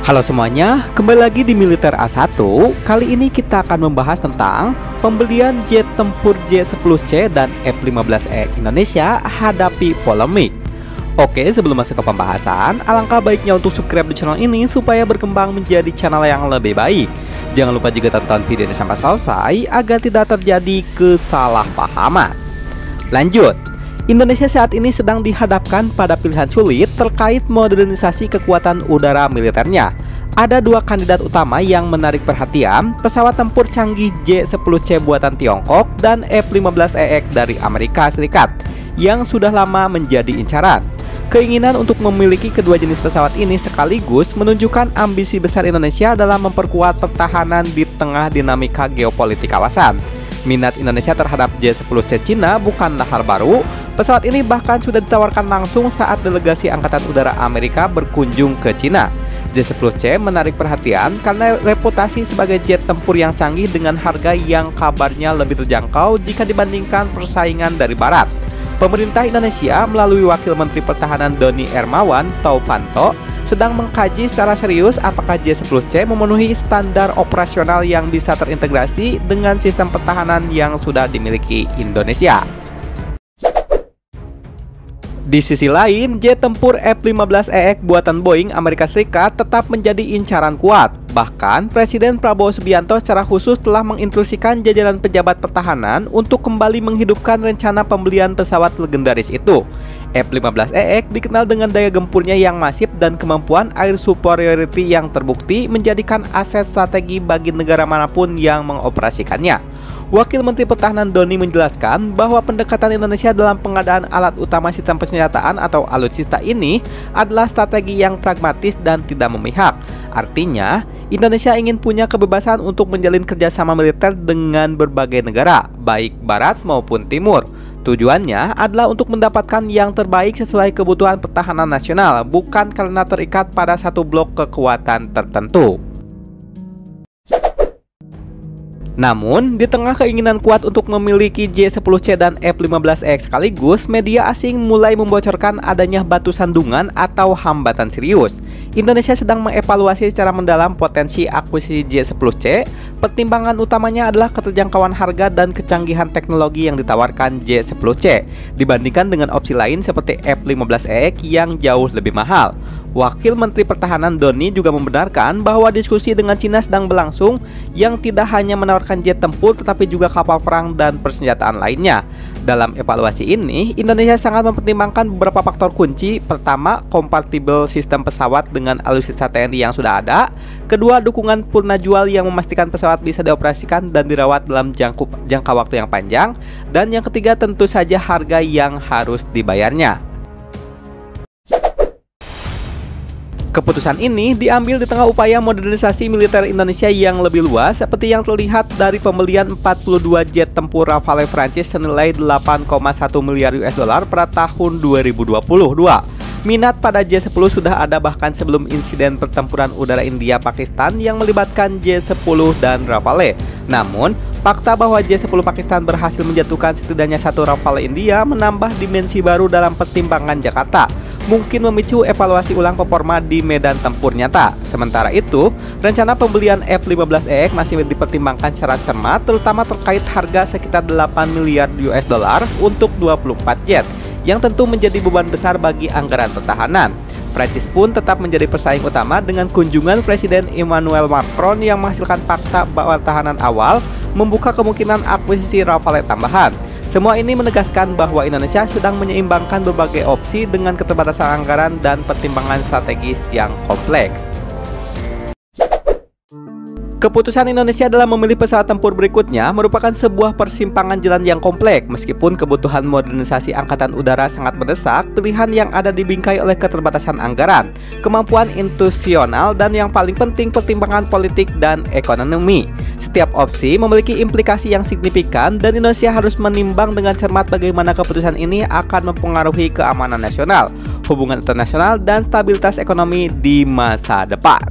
Halo semuanya, kembali lagi di Militer A1. Kali ini kita akan membahas tentang pembelian jet tempur J-10C dan F-15E Indonesia hadapi polemik. Oke, sebelum masuk ke pembahasan, alangkah baiknya untuk subscribe di channel ini supaya berkembang menjadi channel yang lebih baik. Jangan lupa juga tonton video ini sampai selesai agar tidak terjadi kesalahpahaman. Lanjut. Indonesia saat ini sedang dihadapkan pada pilihan sulit terkait modernisasi kekuatan udara militernya. Ada dua kandidat utama yang menarik perhatian, pesawat tempur canggih J-10C buatan Tiongkok dan F-15EX dari Amerika Serikat yang sudah lama menjadi incaran. Keinginan untuk memiliki kedua jenis pesawat ini sekaligus menunjukkan ambisi besar Indonesia dalam memperkuat pertahanan di tengah dinamika geopolitik kawasan. Minat Indonesia terhadap J-10C Cina bukanlah hal baru. Pesawat ini bahkan sudah ditawarkan langsung saat delegasi Angkatan Udara Amerika berkunjung ke Cina. J-10C menarik perhatian karena reputasi sebagai jet tempur yang canggih dengan harga yang kabarnya lebih terjangkau jika dibandingkan persaingan dari Barat. Pemerintah Indonesia melalui Wakil Menteri Pertahanan Doni Hermawan Taufanto sedang mengkaji secara serius apakah J-10C memenuhi standar operasional yang bisa terintegrasi dengan sistem pertahanan yang sudah dimiliki Indonesia. Di sisi lain, jet tempur F-15EX buatan Boeing Amerika Serikat tetap menjadi incaran kuat. Bahkan, Presiden Prabowo Subianto secara khusus telah menginstruksikan jajaran pejabat pertahanan untuk kembali menghidupkan rencana pembelian pesawat legendaris itu. F-15EX dikenal dengan daya gempurnya yang masif dan kemampuan air superiority yang terbukti menjadikan aset strategi bagi negara manapun yang mengoperasikannya. Wakil Menteri Pertahanan Doni menjelaskan bahwa pendekatan Indonesia dalam pengadaan alat utama sistem persenjataan atau alutsista ini adalah strategi yang pragmatis dan tidak memihak. Artinya, Indonesia ingin punya kebebasan untuk menjalin kerjasama militer dengan berbagai negara, baik Barat maupun Timur. Tujuannya adalah untuk mendapatkan yang terbaik sesuai kebutuhan pertahanan nasional, bukan karena terikat pada satu blok kekuatan tertentu. Namun, di tengah keinginan kuat untuk memiliki J-10C dan F-15EX sekaligus, media asing mulai membocorkan adanya batu sandungan atau hambatan serius. Indonesia sedang mengevaluasi secara mendalam potensi akuisisi J-10C. Pertimbangan utamanya adalah keterjangkauan harga dan kecanggihan teknologi yang ditawarkan J-10C dibandingkan dengan opsi lain seperti F-15EX yang jauh lebih mahal. Wakil Menteri Pertahanan Doni juga membenarkan bahwa diskusi dengan Cina sedang berlangsung yang tidak hanya menawarkan jet tempur tetapi juga kapal perang dan persenjataan lainnya. Dalam evaluasi ini, Indonesia sangat mempertimbangkan beberapa faktor kunci. Pertama, kompatibel sistem pesawat dengan alutsista TNI yang sudah ada. Kedua, dukungan purna jual yang memastikan pesawat bisa dioperasikan dan dirawat dalam jangka waktu yang panjang. Dan yang ketiga, tentu saja harga yang harus dibayarnya. Keputusan ini diambil di tengah upaya modernisasi militer Indonesia yang lebih luas seperti yang terlihat dari pembelian 42 jet tempur Rafale Prancis senilai 8,1 miliar US dollar pada tahun 2022. Minat pada J-10 sudah ada bahkan sebelum insiden pertempuran udara India-Pakistan yang melibatkan J-10 dan Rafale. Namun, fakta bahwa J-10 Pakistan berhasil menjatuhkan setidaknya satu Rafale India menambah dimensi baru dalam pertimbangan Jakarta. Mungkin memicu evaluasi ulang performa di medan tempur nyata. Sementara itu, rencana pembelian F-15EX masih dipertimbangkan secara cermat, terutama terkait harga sekitar 8 miliar US dollar untuk 24 jet, yang tentu menjadi beban besar bagi anggaran pertahanan. Prancis pun tetap menjadi pesaing utama dengan kunjungan Presiden Emmanuel Macron yang menghasilkan fakta bahwa pertahanan awal membuka kemungkinan akuisisi Rafale tambahan. Semua ini menegaskan bahwa Indonesia sedang menyeimbangkan berbagai opsi dengan keterbatasan anggaran dan pertimbangan strategis yang kompleks. Keputusan Indonesia dalam memilih pesawat tempur berikutnya merupakan sebuah persimpangan jalan yang kompleks. Meskipun kebutuhan modernisasi Angkatan Udara sangat mendesak, pilihan yang ada dibingkai oleh keterbatasan anggaran, kemampuan institusional, dan yang paling penting pertimbangan politik dan ekonomi. Setiap opsi memiliki implikasi yang signifikan dan Indonesia harus menimbang dengan cermat bagaimana keputusan ini akan mempengaruhi keamanan nasional, hubungan internasional, dan stabilitas ekonomi di masa depan.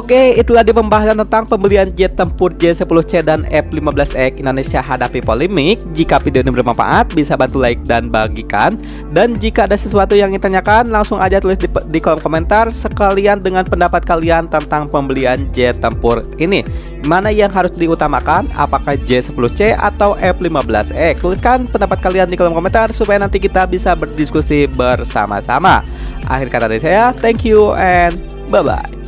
Oke, itulah di pembahasan tentang pembelian jet tempur J10C dan F-15X Indonesia hadapi polemik. Jika video ini bermanfaat, bisa bantu like dan bagikan. Dan jika ada sesuatu yang ingin tanyakan, langsung aja tulis di kolom komentar sekalian dengan pendapat kalian tentang pembelian jet tempur ini. Mana yang harus diutamakan, apakah J10C atau F-15X? Tuliskan pendapat kalian di kolom komentar supaya nanti kita bisa berdiskusi bersama-sama. Akhir kata dari saya, thank you and bye-bye.